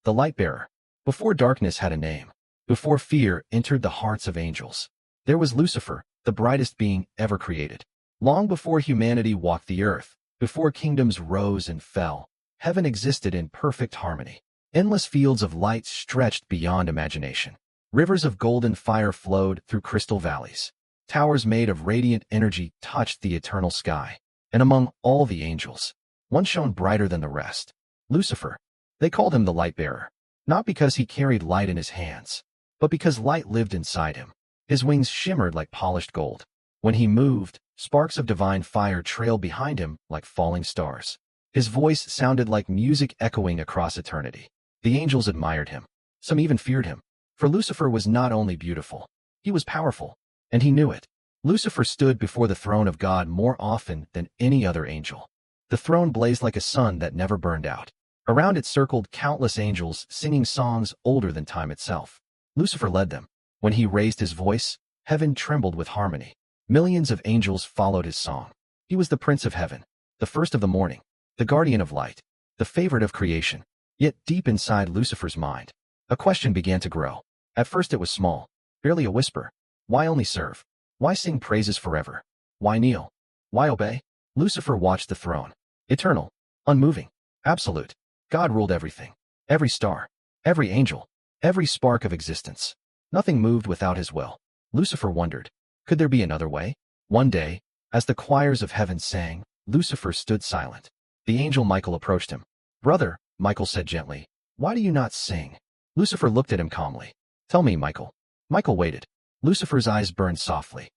the Lightbearer. Before darkness had a name, before fear entered the hearts of angels, there was Lucifer, the brightest being ever created. Long before humanity walked the earth, before kingdoms rose and fell, heaven existed in perfect harmony. Endless fields of light stretched beyond imagination. Rivers of golden fire flowed through crystal valleys. Towers made of radiant energy touched the eternal sky. And among all the angels, one shone brighter than the rest. Lucifer. They called him the Lightbearer, not because he carried light in his hands, but because light lived inside him. His wings shimmered like polished gold. When he moved, sparks of divine fire trailed behind him like falling stars. His voice sounded like music echoing across eternity. The angels admired him. Some even feared him. For Lucifer was not only beautiful, he was powerful, and he knew it. Lucifer stood before the throne of God more often than any other angel. The throne blazed like a sun that never burned out. Around it circled countless angels singing songs older than time itself. Lucifer led them. When he raised his voice, heaven trembled with harmony. Millions of angels followed his song. He was the Prince of Heaven, the first of the morning, the guardian of light, the favorite of creation. Yet deep inside Lucifer's mind, a question began to grow. At first it was small, barely a whisper. Why only serve? Why sing praises forever? Why kneel? Why obey? Lucifer watched the throne. Eternal, unmoving, absolute. God ruled everything. Every star, every angel, every spark of existence. Nothing moved without his will. Lucifer wondered, could there be another way? One day, as the choirs of heaven sang, Lucifer stood silent. The angel Michael approached him. Brother, Michael said gently, why do you not sing? Lucifer looked at him calmly. Tell me, Michael. Michael waited. Lucifer's eyes burned softly.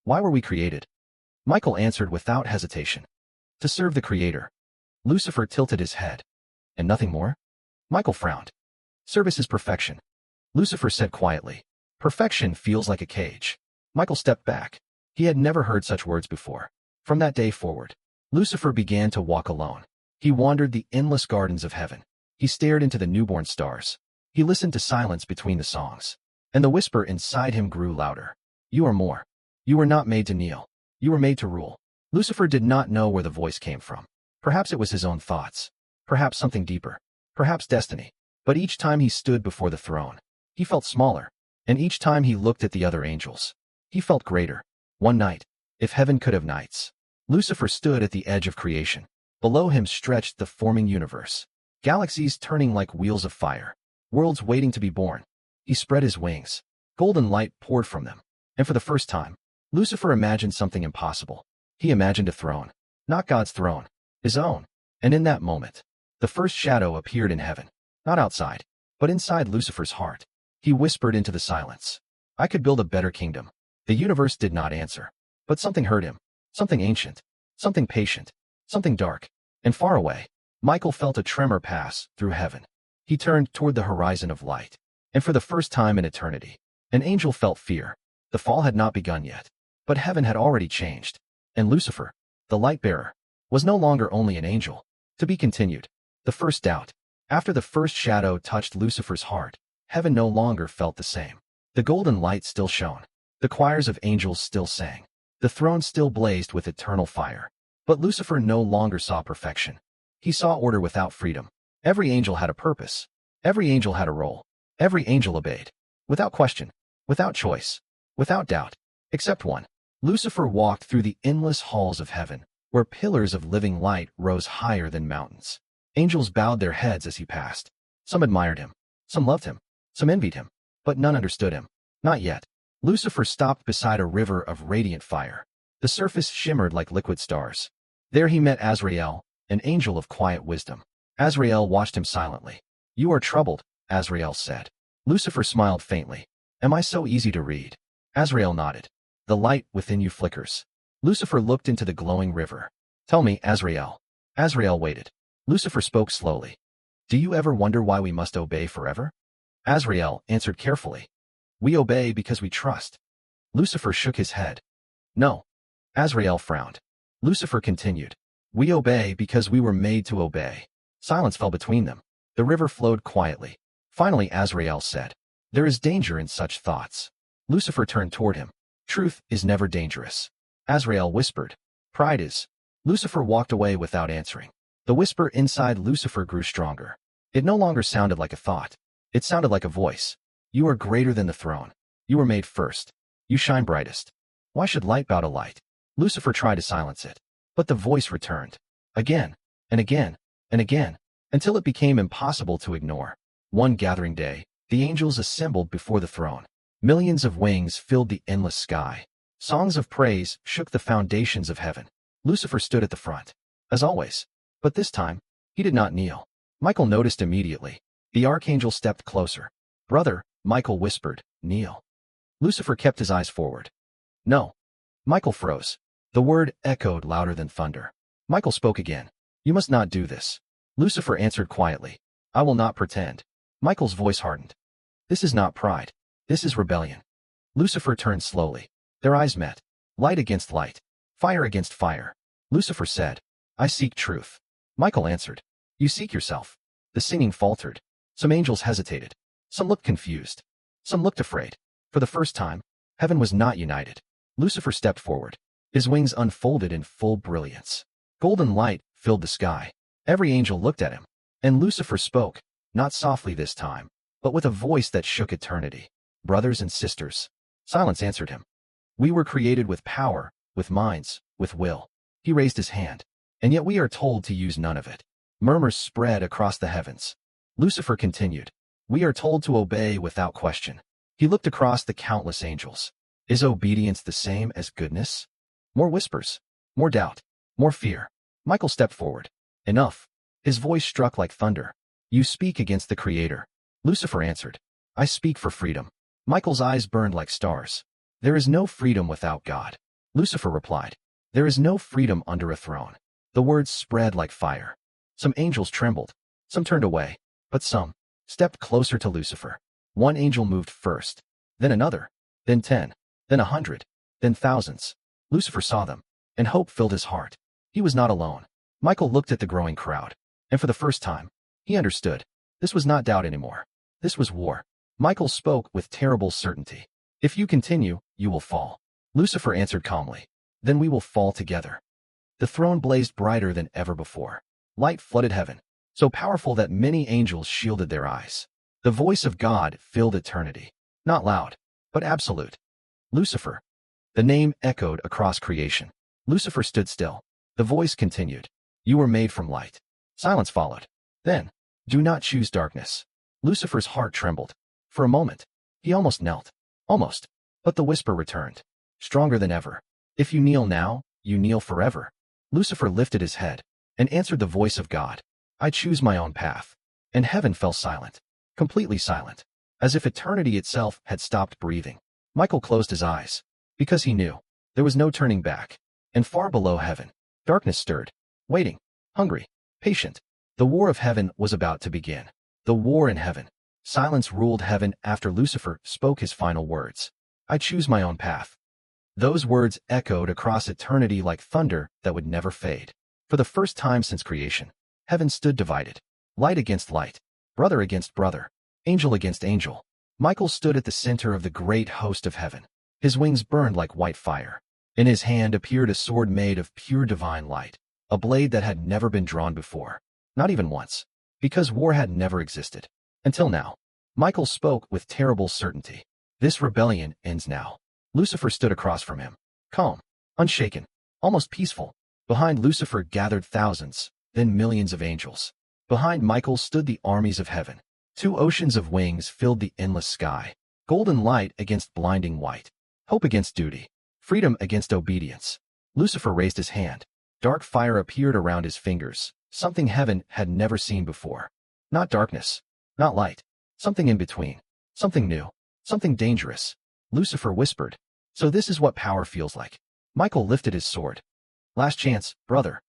Why were we created? Michael answered without hesitation. To serve the Creator. Lucifer tilted his head. And nothing more? Michael frowned. Service is perfection. Lucifer said quietly. Perfection feels like a cage. Michael stepped back. He had never heard such words before. From that day forward, Lucifer began to walk alone. He wandered the endless gardens of heaven. He stared into the newborn stars. He listened to silence between the songs. And the whisper inside him grew louder. You are more. You were not made to kneel. You were made to rule. Lucifer did not know where the voice came from. Perhaps it was his own thoughts. Perhaps something deeper. Perhaps destiny. But each time he stood before the throne, he felt smaller. And each time he looked at the other angels, he felt greater. One night, if heaven could have nights, Lucifer stood at the edge of creation. Below him stretched the forming universe. Galaxies turning like wheels of fire. Worlds waiting to be born. He spread his wings. Golden light poured from them. And for the first time, Lucifer imagined something impossible. He imagined a throne. Not God's throne. His own. And in that moment, the first shadow appeared in heaven. Not outside, but inside Lucifer's heart. He whispered into the silence. I could build a better kingdom. The universe did not answer. But something heard him. Something ancient. Something patient. Something dark. And far away, Michael felt a tremor pass through heaven. He turned toward the horizon of light. And for the first time in eternity, an angel felt fear. The fall had not begun yet. But heaven had already changed. And Lucifer, the Lightbearer, was no longer only an angel. To be continued. The first doubt. After the first shadow touched Lucifer's heart, heaven no longer felt the same. The golden light still shone. The choirs of angels still sang. The throne still blazed with eternal fire. But Lucifer no longer saw perfection. He saw order without freedom. Every angel had a purpose. Every angel had a role. Every angel obeyed. Without question. Without choice. Without doubt. Except one. Lucifer walked through the endless halls of heaven, where pillars of living light rose higher than mountains. Angels bowed their heads as he passed. Some admired him. Some loved him. Some envied him. But none understood him. Not yet. Lucifer stopped beside a river of radiant fire. The surface shimmered like liquid stars. There he met Azrael, an angel of quiet wisdom. Azrael watched him silently. You are troubled, Azrael said. Lucifer smiled faintly. Am I so easy to read? Azrael nodded. The light within you flickers. Lucifer looked into the glowing river. Tell me, Azrael. Azrael waited. Lucifer spoke slowly. Do you ever wonder why we must obey forever? Azrael answered carefully. We obey because we trust. Lucifer shook his head. No. Azrael frowned. Lucifer continued. We obey because we were made to obey. Silence fell between them. The river flowed quietly. Finally Azrael said, there is danger in such thoughts. Lucifer turned toward him. Truth is never dangerous. Azrael whispered. Pride is. Lucifer walked away without answering. The whisper inside Lucifer grew stronger. It no longer sounded like a thought. It sounded like a voice. You are greater than the throne. You were made first. You shine brightest. Why should light bow to light? Lucifer tried to silence it. But the voice returned. Again, and again, and again, until it became impossible to ignore. One gathering day, the angels assembled before the throne. Millions of wings filled the endless sky. Songs of praise shook the foundations of heaven. Lucifer stood at the front, as always. But this time, he did not kneel. Michael noticed immediately. The archangel stepped closer. "Brother," Michael whispered, "kneel." Lucifer kept his eyes forward. "No." Michael froze. The word echoed louder than thunder. Michael spoke again. "You must not do this." Lucifer answered quietly. "I will not pretend." Michael's voice hardened. "This is not pride. This is rebellion." Lucifer turned slowly. Their eyes met. Light against light. Fire against fire. Lucifer said, "I seek truth." Michael answered, "You seek yourself." The singing faltered. Some angels hesitated. Some looked confused. Some looked afraid. For the first time, heaven was not united. Lucifer stepped forward. His wings unfolded in full brilliance. Golden light filled the sky. Every angel looked at him. And Lucifer spoke, not softly this time, but with a voice that shook eternity. "Brothers and sisters." Silence answered him. "We were created with power, with minds, with will." He raised his hand. "And yet we are told to use none of it." Murmurs spread across the heavens. Lucifer continued, "We are told to obey without question." He looked across the countless angels. Is obedience the same as goodness? More whispers. More doubt. More fear. Michael stepped forward. "Enough." His voice struck like thunder. "You speak against the Creator." Lucifer answered, "I speak for freedom." Michael's eyes burned like stars. "There is no freedom without God." Lucifer replied, "There is no freedom under a throne." The words spread like fire. Some angels trembled. Some turned away. But some stepped closer to Lucifer. One angel moved first. Then another. Then 10. Then 100. Then thousands. Lucifer saw them. And hope filled his heart. He was not alone. Michael looked at the growing crowd. And for the first time, he understood. This was not doubt anymore. This was war. Michael spoke with terrible certainty. "If you continue, you will fall." Lucifer answered calmly, "Then we will fall together." The throne blazed brighter than ever before. Light flooded heaven, so powerful that many angels shielded their eyes. The voice of God filled eternity. Not loud, but absolute. "Lucifer." The name echoed across creation. Lucifer stood still. The voice continued, "You were made from light." Silence followed. Then, "Do not choose darkness." Lucifer's heart trembled. For a moment, he almost knelt. Almost. But the whisper returned, stronger than ever. "If you kneel now, you kneel forever." Lucifer lifted his head and answered the voice of God, "I choose my own path." And heaven fell silent, completely silent, as if eternity itself had stopped breathing. Michael closed his eyes, because he knew there was no turning back. And far below heaven, darkness stirred, waiting, hungry, patient. The war of heaven was about to begin. The war in heaven. Silence ruled heaven after Lucifer spoke his final words. "I choose my own path." Those words echoed across eternity like thunder that would never fade. For the first time since creation, heaven stood divided. Light against light, brother against brother, angel against angel. Michael stood at the center of the great host of heaven. His wings burned like white fire. In his hand appeared a sword made of pure divine light, a blade that had never been drawn before, not even once, because war had never existed. Until now. Michael spoke with terrible certainty. This rebellion ends now. Lucifer stood across from him, calm, unshaken, almost peaceful. Behind Lucifer gathered thousands, then millions of angels. Behind Michael stood the armies of heaven. Two oceans of wings filled the endless sky. Golden light against blinding white. Hope against duty. Freedom against obedience. Lucifer raised his hand. Dark fire appeared around his fingers, something heaven had never seen before. Not darkness. Not light. Something in between. Something new. Something dangerous. Lucifer whispered, "So this is what power feels like." Michael lifted his sword. "Last chance, brother."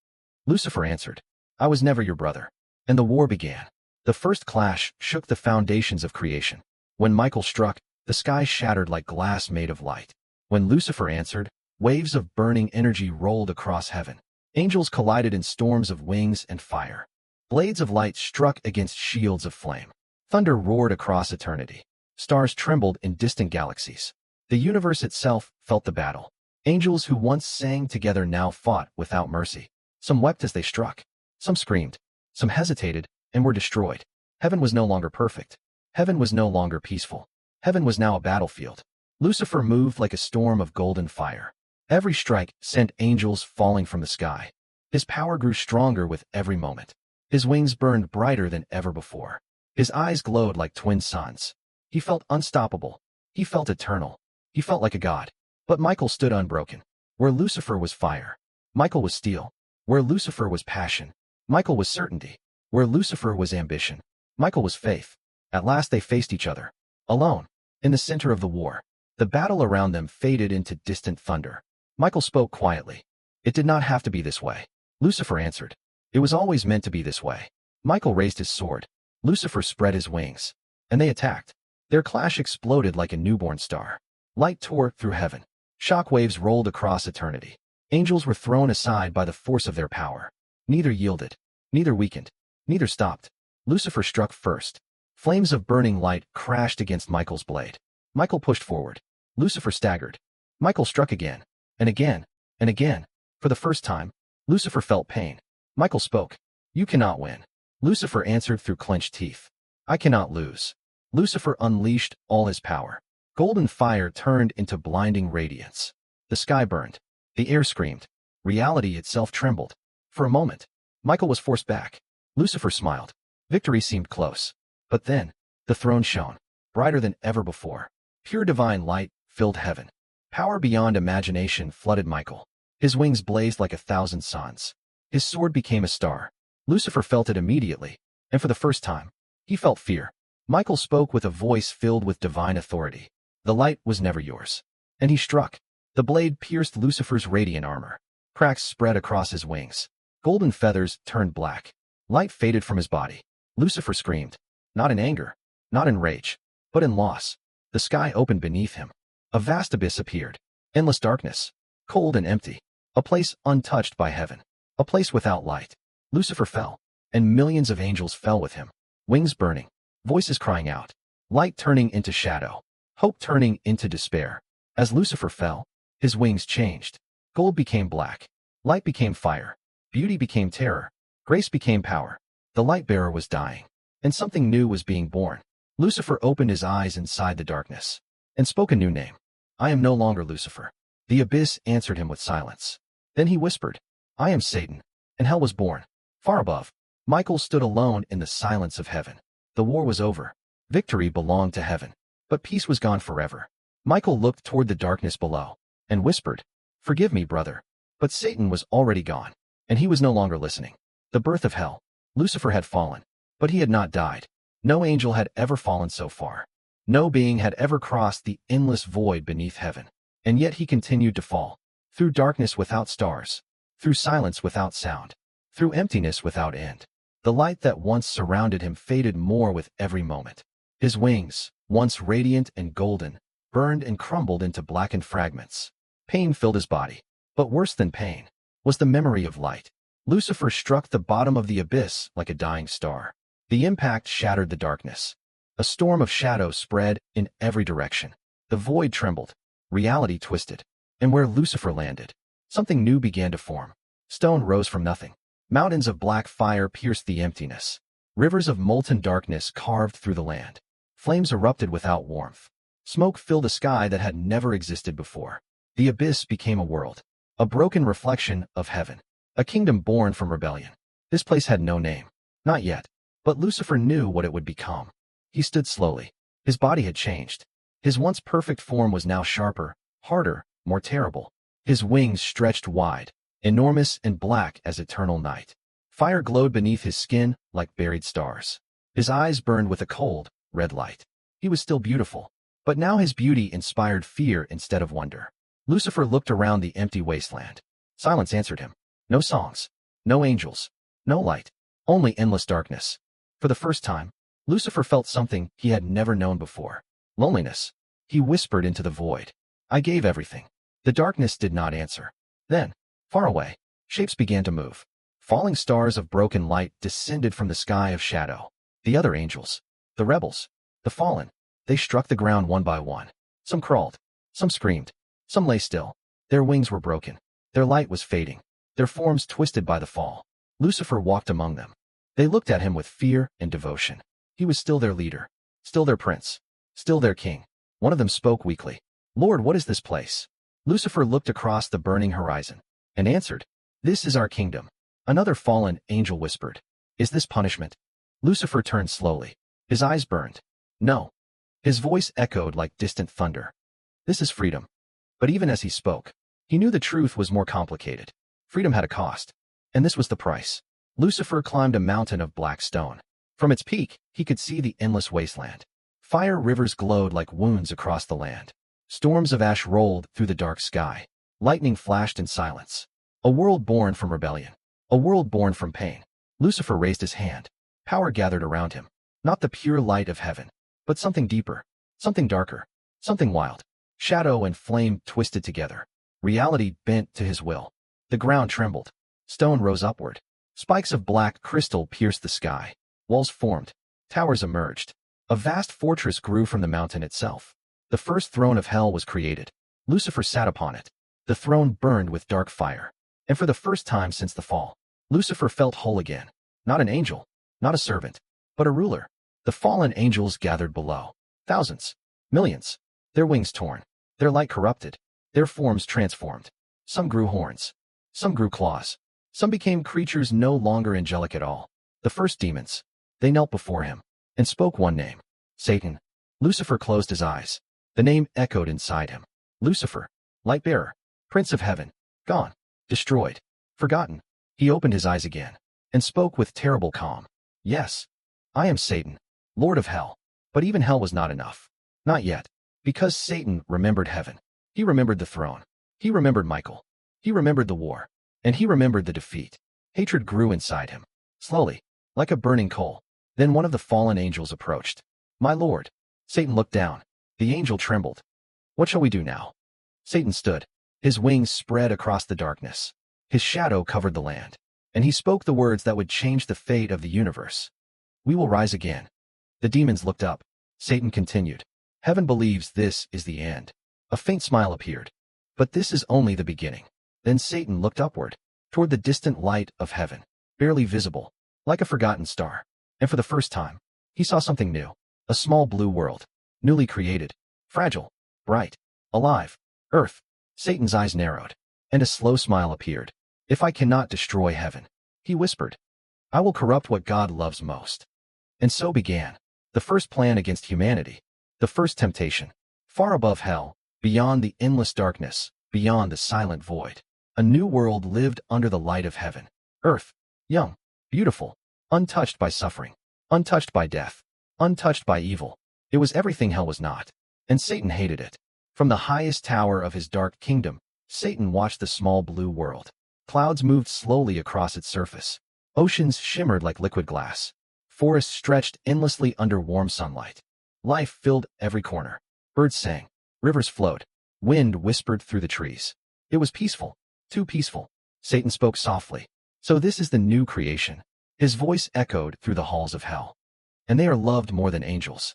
Lucifer answered, "I was never your brother." And the war began. The first clash shook the foundations of creation. When Michael struck, the sky shattered like glass made of light. When Lucifer answered, waves of burning energy rolled across heaven. Angels collided in storms of wings and fire. Blades of light struck against shields of flame. Thunder roared across eternity. Stars trembled in distant galaxies. The universe itself felt the battle. Angels who once sang together now fought without mercy. Some wept as they struck. Some screamed. Some hesitated and were destroyed. Heaven was no longer perfect. Heaven was no longer peaceful. Heaven was now a battlefield. Lucifer moved like a storm of golden fire. Every strike sent angels falling from the sky. His power grew stronger with every moment. His wings burned brighter than ever before. His eyes glowed like twin suns. He felt unstoppable. He felt eternal. He felt like a god. But Michael stood unbroken. Where Lucifer was fire, Michael was steel. Where Lucifer was passion, Michael was certainty. Where Lucifer was ambition, Michael was faith. At last they faced each other. Alone, in the center of the war. The battle around them faded into distant thunder. Michael spoke quietly. It did not have to be this way. Lucifer answered. It was always meant to be this way. Michael raised his sword. Lucifer spread his wings. And they attacked. Their clash exploded like a newborn star. Light tore through heaven. Shock waves rolled across eternity. Angels were thrown aside by the force of their power. Neither yielded. Neither weakened. Neither stopped. Lucifer struck first. Flames of burning light crashed against Michael's blade. Michael pushed forward. Lucifer staggered. Michael struck again. And again. And again. For the first time, Lucifer felt pain. Michael spoke. You cannot win. Lucifer answered through clenched teeth. I cannot lose. Lucifer unleashed all his power. Golden fire turned into blinding radiance. The sky burned. The air screamed. Reality itself trembled. For a moment, Michael was forced back. Lucifer smiled. Victory seemed close. But then, the throne shone, brighter than ever before. Pure divine light filled heaven. Power beyond imagination flooded Michael. His wings blazed like 1,000 suns. His sword became a star. Lucifer felt it immediately, and for the first time, he felt fear. Michael spoke with a voice filled with divine authority. The light was never yours. And he struck. The blade pierced Lucifer's radiant armor. Cracks spread across his wings. Golden feathers turned black. Light faded from his body. Lucifer screamed. Not in anger, not in rage, but in loss. The sky opened beneath him. A vast abyss appeared. Endless darkness. Cold and empty. A place untouched by heaven. A place without light. Lucifer fell, and millions of angels fell with him. Wings burning. Voices crying out. Light turning into shadow. Hope turning into despair. As Lucifer fell, his wings changed. Gold became black. Light became fire. Beauty became terror. Grace became power. The Lightbearer was dying. And something new was being born. Lucifer opened his eyes inside the darkness and spoke a new name. I am no longer Lucifer. The abyss answered him with silence. Then he whispered, I am Satan. And hell was born. Far above, Michael stood alone in the silence of heaven. The war was over. Victory belonged to heaven. But peace was gone forever. Michael looked toward the darkness below and whispered, Forgive me, brother. But Satan was already gone, and he was no longer listening. The birth of hell. Lucifer had fallen. But he had not died. No angel had ever fallen so far. No being had ever crossed the endless void beneath heaven. And yet he continued to fall. Through darkness without stars. Through silence without sound. Through emptiness without end. The light that once surrounded him faded more with every moment. His wings, once radiant and golden, burned and crumbled into blackened fragments. Pain filled his body. But worse than pain was the memory of light. Lucifer struck the bottom of the abyss like a dying star. The impact shattered the darkness. A storm of shadow spread in every direction. The void trembled. Reality twisted. And where Lucifer landed, something new began to form. Stone rose from nothing. Mountains of black fire pierced the emptiness. Rivers of molten darkness carved through the land. Flames erupted without warmth. Smoke filled a sky that had never existed before. The abyss became a world. A broken reflection of heaven. A kingdom born from rebellion. This place had no name. Not yet. But Lucifer knew what it would become. He stood slowly. His body had changed. His once perfect form was now sharper, harder, more terrible. His wings stretched wide, enormous and black as eternal night. Fire glowed beneath his skin like buried stars. His eyes burned with a cold, red light. He was still beautiful, but now his beauty inspired fear instead of wonder. Lucifer looked around the empty wasteland. Silence answered him. No songs, no angels, no light, only endless darkness. For the first time, Lucifer felt something he had never known before. Loneliness. He whispered into the void. I gave everything. The darkness did not answer. Then, far away, shapes began to move. Falling stars of broken light descended from the sky of shadow. The other angels, the rebels, the fallen, they struck the ground one by one. Some crawled, some screamed, some lay still. Their wings were broken. Their light was fading. Their forms twisted by the fall. Lucifer walked among them. They looked at him with fear and devotion. He was still their leader, still their prince, still their king. One of them spoke weakly. Lord, what is this place? Lucifer looked across the burning horizon and answered, This is our kingdom. Another fallen angel whispered, Is this punishment? Lucifer turned slowly. His eyes burned. No. His voice echoed like distant thunder. This is freedom. But even as he spoke, he knew the truth was more complicated. Freedom had a cost, and this was the price. Lucifer climbed a mountain of black stone. From its peak, he could see the endless wasteland. Fire rivers glowed like wounds across the land. Storms of ash rolled through the dark sky. Lightning flashed in silence. A world born from rebellion. A world born from pain. Lucifer raised his hand. Power gathered around him. Not the pure light of heaven, but something deeper, something darker, something wild. Shadow and flame twisted together. Reality bent to his will. The ground trembled. Stone rose upward. Spikes of black crystal pierced the sky. Walls formed. Towers emerged. A vast fortress grew from the mountain itself. The first throne of hell was created. Lucifer sat upon it. The throne burned with dark fire. And for the first time since the fall, Lucifer felt whole again. Not an angel, not a servant, but a ruler. The fallen angels gathered below. Thousands, millions. Their wings torn. Their light corrupted. Their forms transformed. Some grew horns. Some grew claws. Some became creatures no longer angelic at all. The first demons. They knelt before him and spoke one name. Satan. Lucifer closed his eyes. The name echoed inside him. Lucifer. Lightbearer. Prince of heaven. Gone. Destroyed. Forgotten. He opened his eyes again and spoke with terrible calm. Yes. I am Satan. Lord of hell. But even hell was not enough. Not yet. Because Satan remembered heaven. He remembered the throne. He remembered Michael. He remembered the war. And he remembered the defeat. Hatred grew inside him. Slowly. Like a burning coal. Then one of the fallen angels approached. My lord. Satan looked down. The angel trembled. What shall we do now? Satan stood. His wings spread across the darkness. His shadow covered the land. And he spoke the words that would change the fate of the universe. We will rise again. The demons looked up. Satan continued. Heaven believes this is the end. A faint smile appeared. But this is only the beginning. Then Satan looked upward, toward the distant light of heaven, barely visible, like a forgotten star. And for the first time, he saw something new. A small blue world, newly created, fragile, bright, alive. Earth. Satan's eyes narrowed, and a slow smile appeared. If I cannot destroy heaven, he whispered, I will corrupt what God loves most. And so began the first plan against humanity, the first temptation. Far above hell, beyond the endless darkness, beyond the silent void, a new world lived under the light of heaven. Earth, young, beautiful, untouched by suffering, untouched by death, untouched by evil. It was everything hell was not, and Satan hated it. From the highest tower of his dark kingdom, Satan watched the small blue world. Clouds moved slowly across its surface. Oceans shimmered like liquid glass. Forests stretched endlessly under warm sunlight. Life filled every corner. Birds sang. Rivers flowed. Wind whispered through the trees. It was peaceful. Too peaceful. Satan spoke softly. So this is the new creation. His voice echoed through the halls of hell. And they are loved more than angels.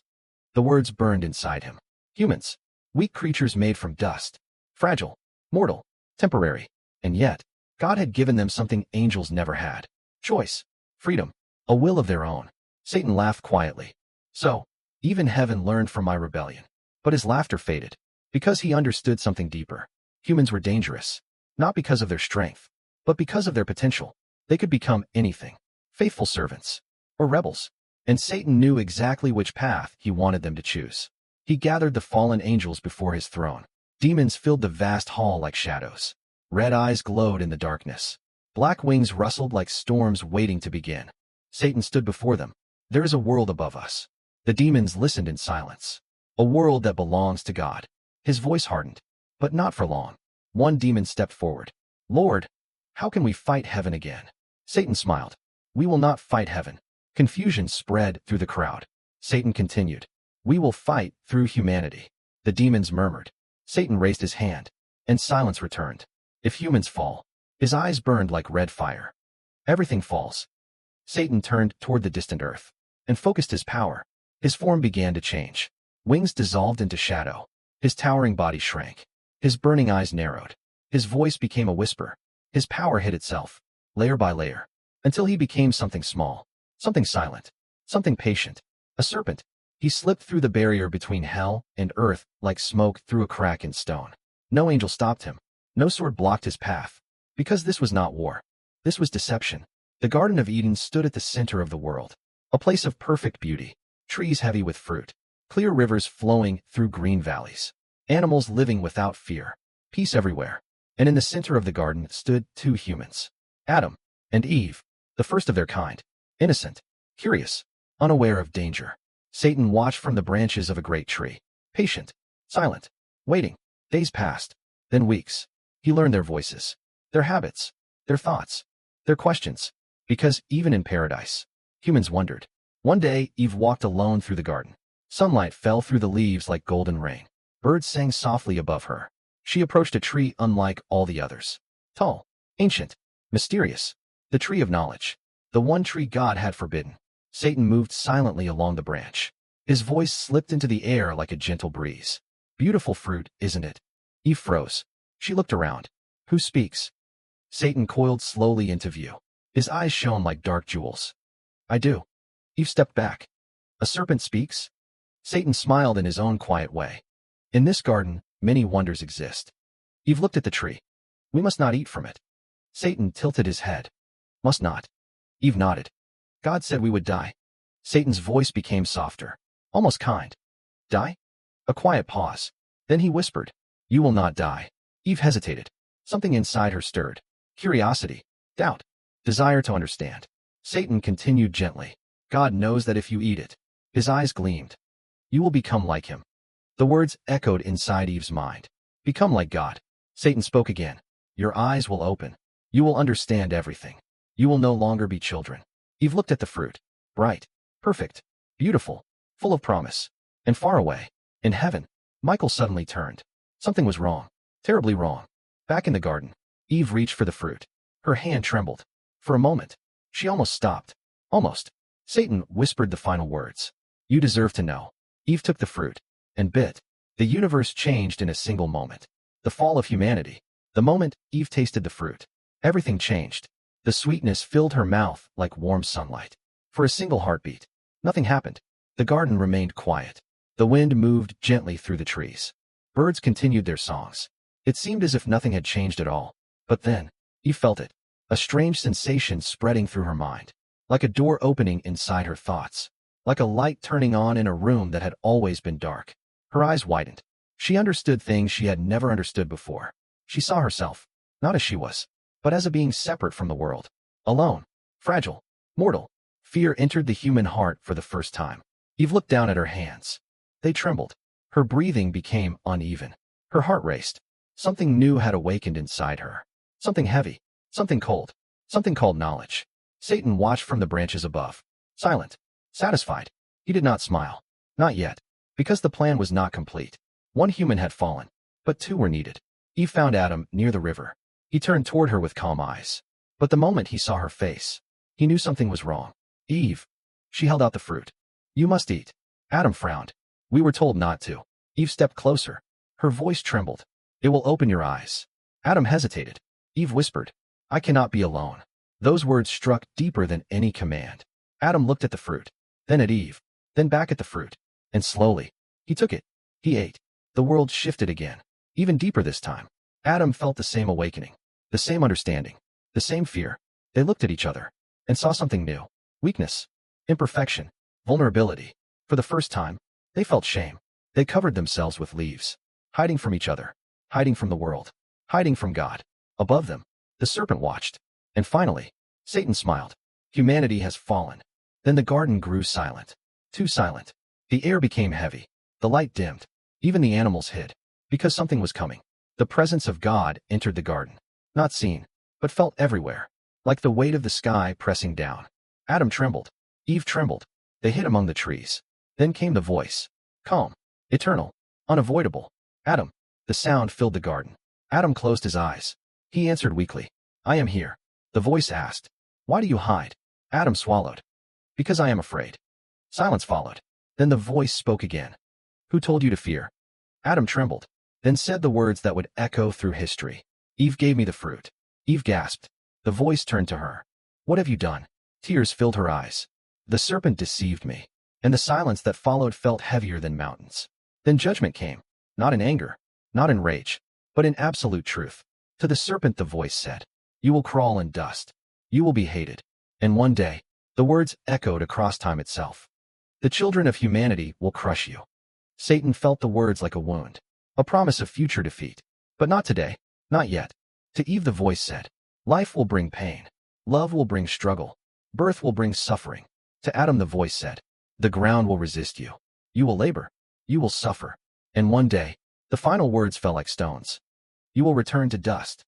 The words burned inside him. Humans. Weak creatures made from dust. Fragile. Mortal. Temporary. And yet, God had given them something angels never had. Choice. Freedom. A will of their own. Satan laughed quietly. So, even heaven learned from my rebellion. But his laughter faded. Because he understood something deeper. Humans were dangerous. Not because of their strength, but because of their potential. They could become anything. Faithful servants. Or rebels. And Satan knew exactly which path he wanted them to choose. He gathered the fallen angels before his throne. Demons filled the vast hall like shadows. Red eyes glowed in the darkness. Black wings rustled like storms waiting to begin. Satan stood before them. There is a world above us. The demons listened in silence. A world that belongs to God. His voice hardened. But not for long. One demon stepped forward. Lord, how can we fight heaven again? Satan smiled. We will not fight heaven. Confusion spread through the crowd. Satan continued. We will fight through humanity. The demons murmured. Satan raised his hand, and silence returned. If humans fall, his eyes burned like red fire. Everything falls. Satan turned toward the distant earth, and focused his power. His form began to change. Wings dissolved into shadow. His towering body shrank. His burning eyes narrowed. His voice became a whisper. His power hid itself, layer by layer, until he became something small, something silent, something patient. A serpent. He slipped through the barrier between hell and earth like smoke through a crack in stone. No angel stopped him. No sword blocked his path. Because this was not war. This was deception. The Garden of Eden stood at the center of the world. A place of perfect beauty. Trees heavy with fruit. Clear rivers flowing through green valleys. Animals living without fear. Peace everywhere. And in the center of the garden stood two humans. Adam and Eve, the first of their kind. Innocent, curious, unaware of danger. Satan watched from the branches of a great tree. Patient, silent, waiting. Days passed, then weeks. He learned their voices, their habits, their thoughts, their questions. Because even in paradise, humans wondered. One day, Eve walked alone through the garden. Sunlight fell through the leaves like golden rain. Birds sang softly above her. She approached a tree unlike all the others. Tall, ancient, mysterious. The tree of knowledge. The one tree God had forbidden. Satan moved silently along the branch. His voice slipped into the air like a gentle breeze. Beautiful fruit, isn't it? Eve froze. She looked around. Who speaks? Satan coiled slowly into view. His eyes shone like dark jewels. I do. Eve stepped back. A serpent speaks? Satan smiled in his own quiet way. In this garden, many wonders exist. Eve looked at the tree. We must not eat from it. Satan tilted his head. Must not. Eve nodded. God said we would die. Satan's voice became softer, almost kind. Die? A quiet pause. Then he whispered, you will not die. Eve hesitated. Something inside her stirred. Curiosity, doubt, desire to understand. Satan continued gently. God knows that if you eat it. His eyes gleamed. You will become like him. The words echoed inside Eve's mind. Become like God. Satan spoke again. Your eyes will open. You will understand everything. You will no longer be children. Eve looked at the fruit. Bright, perfect, beautiful, full of promise. And far away, in heaven, Michael suddenly turned. Something was wrong. Terribly wrong. Back in the garden, Eve reached for the fruit. Her hand trembled. For a moment, she almost stopped. Almost. Satan whispered the final words. You deserve to know. Eve took the fruit and bit. The universe changed in a single moment. The fall of humanity. The moment Eve tasted the fruit, everything changed. The sweetness filled her mouth like warm sunlight. For a single heartbeat, nothing happened. The garden remained quiet. The wind moved gently through the trees. Birds continued their songs. It seemed as if nothing had changed at all. But then, Eve felt it. A strange sensation spreading through her mind. Like a door opening inside her thoughts. Like a light turning on in a room that had always been dark. Her eyes widened. She understood things she had never understood before. She saw herself, not as she was, but as a being separate from the world. Alone, fragile, mortal. Fear entered the human heart for the first time. Eve looked down at her hands. They trembled. Her breathing became uneven. Her heart raced. Something new had awakened inside her. Something heavy, something cold, something called knowledge. Satan watched from the branches above. Silent, satisfied. He did not smile. Not yet. Because the plan was not complete. One human had fallen, but two were needed. Eve found Adam near the river. He turned toward her with calm eyes. But the moment he saw her face, he knew something was wrong. Eve. She held out the fruit. You must eat. Adam frowned. We were told not to. Eve stepped closer. Her voice trembled. It will open your eyes. Adam hesitated. Eve whispered, I cannot be alone. Those words struck deeper than any command. Adam looked at the fruit, then at Eve, then back at the fruit. And slowly, he took it. He ate. The world shifted again. Even deeper this time. Adam felt the same awakening. The same understanding. The same fear. They looked at each other and saw something new. Weakness. Imperfection. Vulnerability. For the first time, they felt shame. They covered themselves with leaves. Hiding from each other. Hiding from the world. Hiding from God. Above them, the serpent watched. And finally, Satan smiled. Humanity has fallen. Then the garden grew silent. Too silent. The air became heavy. The light dimmed. Even the animals hid. Because something was coming. The presence of God entered the garden. Not seen, but felt everywhere. Like the weight of the sky pressing down. Adam trembled. Eve trembled. They hid among the trees. Then came the voice. Calm. Eternal. Unavoidable. Adam. The sound filled the garden. Adam closed his eyes. He answered weakly. I am here. The voice asked. Why do you hide? Adam swallowed. Because I am afraid. Silence followed. Then the voice spoke again. Who told you to fear? Adam trembled. Then said the words that would echo through history. Eve gave me the fruit. Eve gasped. The voice turned to her. What have you done? Tears filled her eyes. The serpent deceived me. and the silence that followed felt heavier than mountains. Then judgment came, not in anger, not in rage, but in absolute truth. To the serpent the voice said, "You will crawl in dust. You will be hated." And one day, the words echoed across time itself. "The children of humanity will crush you." Satan felt the words like a wound, a promise of future defeat. But not today, not yet. To Eve the voice said, "Life will bring pain. Love will bring struggle. Birth will bring suffering." To Adam the voice said, "The ground will resist you. You will labor. You will suffer." And one day, the final words fell like stones. "You will return to dust."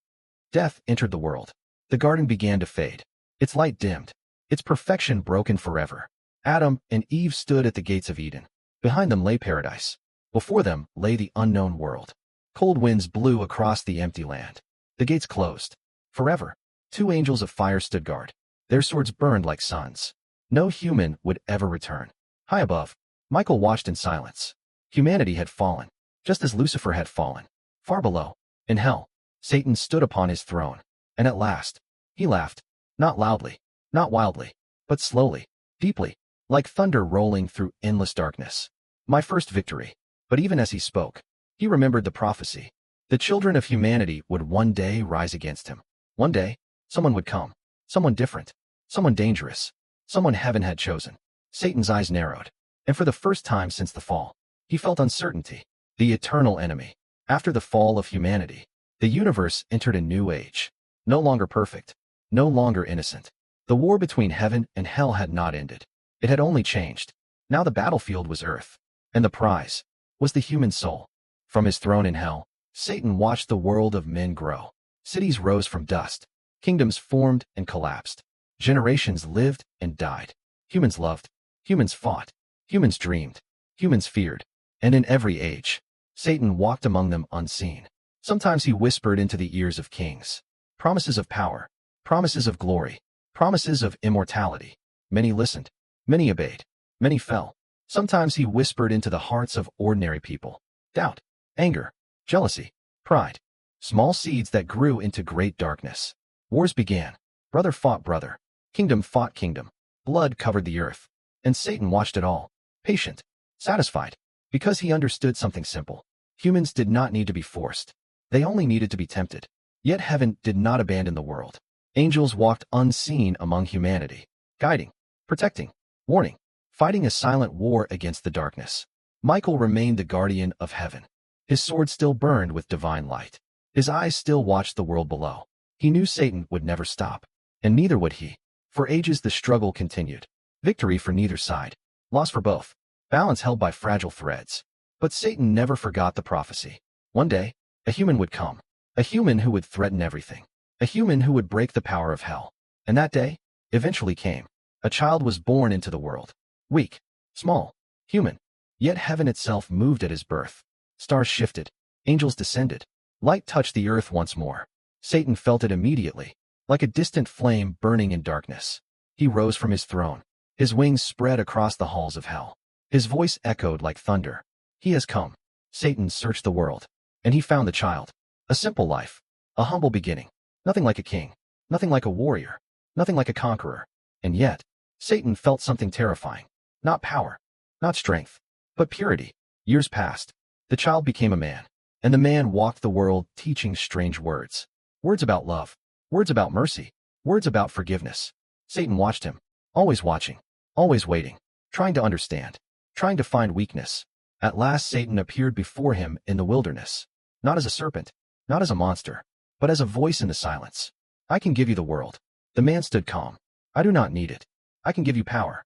Death entered the world. The garden began to fade. Its light dimmed. Its perfection broken forever. Adam and Eve stood at the gates of Eden. Behind them lay paradise. Before them lay the unknown world. Cold winds blew across the empty land. The gates closed. Forever. Two angels of fire stood guard. Their swords burned like suns. No human would ever return. High above, Michael watched in silence. Humanity had fallen, just as Lucifer had fallen. Far below, in hell, Satan stood upon his throne. And at last, he laughed. Not loudly, not wildly, but slowly, deeply, like thunder rolling through endless darkness. "My first victory." But even as he spoke, he remembered the prophecy. The children of humanity would one day rise against him. One day, someone would come. Someone different. Someone dangerous. Someone heaven had chosen. Satan's eyes narrowed. And for the first time since the fall, he felt uncertainty. The eternal enemy. After the fall of humanity, the universe entered a new age. No longer perfect. No longer innocent. The war between heaven and hell had not ended. It had only changed. Now the battlefield was earth. And the prize was the human soul. From his throne in hell, Satan watched the world of men grow. Cities rose from dust. Kingdoms formed and collapsed. Generations lived and died. Humans loved. Humans fought. Humans dreamed. Humans feared. And in every age, Satan walked among them unseen. Sometimes he whispered into the ears of kings. Promises of power. Promises of glory. Promises of immortality. Many listened. Many obeyed. Many fell. Sometimes he whispered into the hearts of ordinary people. Doubt. Anger. Jealousy. Pride. Small seeds that grew into great darkness. Wars began. Brother fought brother. Kingdom fought kingdom. Blood covered the earth. And Satan watched it all. Patient. Satisfied. Because he understood something simple. Humans did not need to be forced. They only needed to be tempted. Yet heaven did not abandon the world. Angels walked unseen among humanity. Guiding. Protecting. Warning. Fighting a silent war against the darkness. Michael remained the guardian of heaven. His sword still burned with divine light. His eyes still watched the world below. He knew Satan would never stop. And neither would he. For ages the struggle continued. Victory for neither side. Loss for both. Balance held by fragile threads. But Satan never forgot the prophecy. One day, a human would come. A human who would threaten everything. A human who would break the power of hell. And that day, eventually came. A child was born into the world. Weak. Small. Human. Yet heaven itself moved at his birth. Stars shifted. Angels descended. Light touched the earth once more. Satan felt it immediately, like a distant flame burning in darkness. He rose from his throne. His wings spread across the halls of hell. His voice echoed like thunder. He has come. Satan searched the world. And he found the child. A simple life. A humble beginning. Nothing like a king. Nothing like a warrior. Nothing like a conqueror. And yet, Satan felt something terrifying. Not power. Not strength. But purity. Years passed. The child became a man. And the man walked the world teaching strange words. Words about love. Words about mercy. Words about forgiveness. Satan watched him. Always watching. Always waiting. Trying to understand. Trying to find weakness. At last Satan appeared before him in the wilderness. Not as a serpent. Not as a monster. But as a voice in the silence. "I can give you the world." The man stood calm. "I do not need it. I can give you power.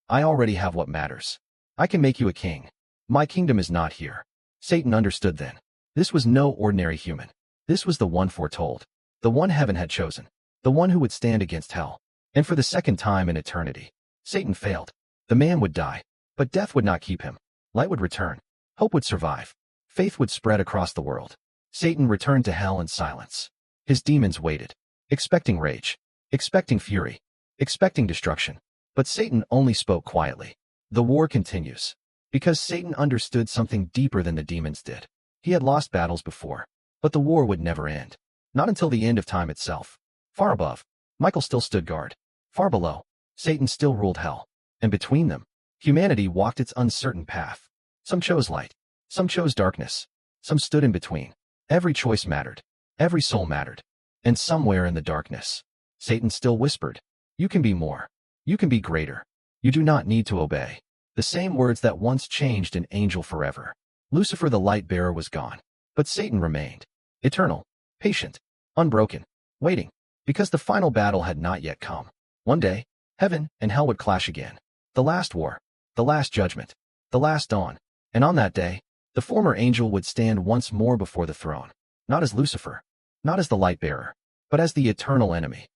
I already have what matters. I can make you a king. My kingdom is not here." Satan understood then. This was no ordinary human. This was the one foretold. The one heaven had chosen. The one who would stand against hell. And for the second time in eternity, Satan failed. The man would die. But death would not keep him. Light would return. Hope would survive. Faith would spread across the world. Satan returned to hell in silence. His demons waited. Expecting rage. Expecting fury. Expecting destruction. But Satan only spoke quietly. The war continues. Because Satan understood something deeper than the demons did. He had lost battles before. But the war would never end. Not until the end of time itself. Far above, Michael still stood guard. Far below, Satan still ruled hell. And between them, Humanity walked its uncertain path. Some chose light. Some chose darkness. Some stood in between. Every choice mattered. Every soul mattered. And somewhere in the darkness, Satan still whispered, "You can be more. You can be greater. You do not need to obey." The same words that once changed an angel forever. Lucifer the Lightbearer was gone. But Satan remained. Eternal. Patient. Unbroken. Waiting. Because the final battle had not yet come. One day, heaven and hell would clash again. The last war. The last judgment. The last dawn. And on that day, the former angel would stand once more before the throne. Not as Lucifer. Not as the Lightbearer. But as the eternal enemy.